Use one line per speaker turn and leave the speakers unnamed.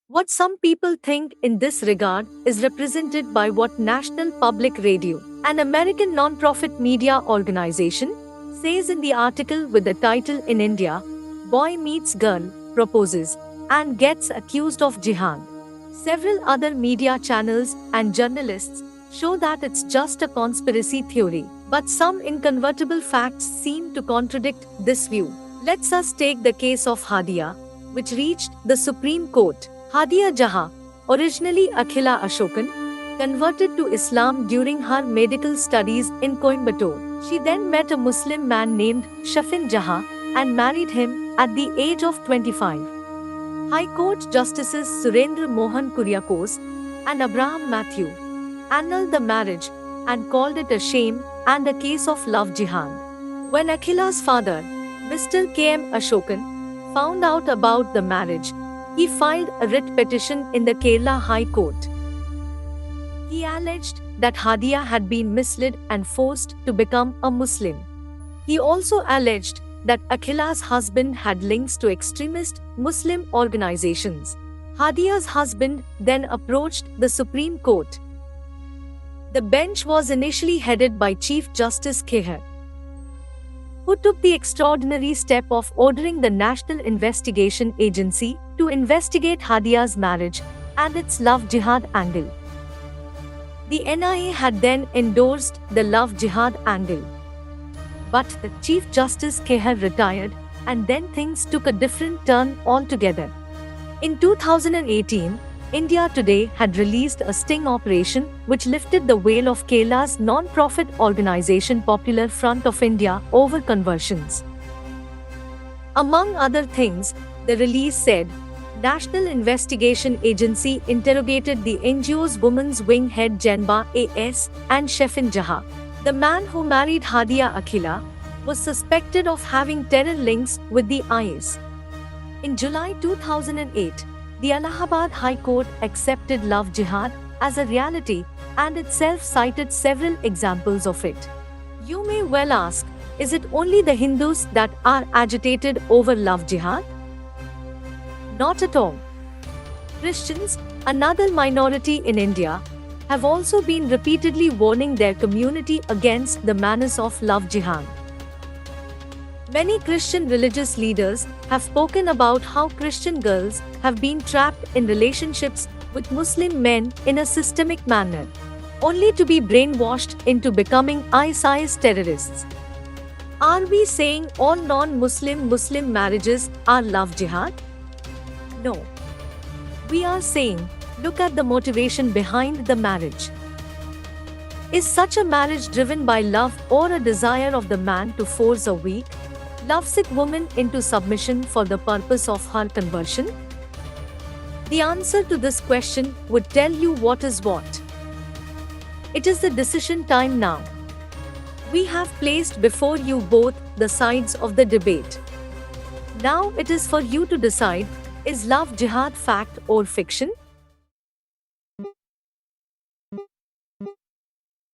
What some people think in this regard is represented by what National Public Radio, an American non-profit media organization, says in the article with the title in India, Boy Meets Girl, Proposes, and Gets Accused of Jihad. Several other media channels and journalists show that it's just a conspiracy theory, but some incontrovertible facts seem to contradict this view. Let's us take the case of Hadia, which reached the Supreme Court. Hadia Jahan, originally Akhila Ashokan, converted to Islam during her medical studies in Coimbatore. She then met a Muslim man named Shafin Jahan and married him at the age of 25. High Court Justices Surendra Mohan Kuriakose and Abraham Mathew annulled the marriage and called it a shame and a case of love jihad. When Akhila's father, Mr. K.M. Ashokan, found out about the marriage, he filed a writ petition in the Kerala High Court. He alleged that Hadia had been misled and forced to become a Muslim. He also alleged that Akhila's husband had links to extremist Muslim organizations. Hadia's husband then approached the Supreme Court. The bench was initially headed by Chief Justice Kheher, who took the extraordinary step of ordering the National Investigation Agency to investigate Hadia's marriage and its love jihad angle. The NIA had then endorsed the love jihad angle. But the Chief Justice Kheher retired, and then things took a different turn altogether. In 2018, India Today had released a sting operation which lifted the veil of Kerala's non-profit organization Popular Front of India over conversions. Among other things, the release said, National Investigation Agency interrogated the NGO's women's wing head Janba A.S. and Shafin Jahan. The man who married Hadia Akhila was suspected of having terror links with the IS. In July 2008, the Allahabad High Court accepted love jihad as a reality and itself cited several examples of it. You may well ask, is it only the Hindus that are agitated over love jihad? Not at all. Christians, another minority in India, have also been repeatedly warning their community against the menace of love jihad. Many Christian religious leaders have spoken about how Christian girls have been trapped in relationships with Muslim men in a systemic manner, only to be brainwashed into becoming ISIS terrorists. Are we saying all non-Muslim Muslim marriages are love jihad? No. We are saying, look at the motivation behind the marriage. Is such a marriage driven by love or a desire of the man to force a weak, lovesick woman into submission for the purpose of her conversion? The answer to this question would tell you what is what. It is the decision time now. We have placed before you both the sides of the debate. Now it is for you to decide, is love jihad fact or fiction?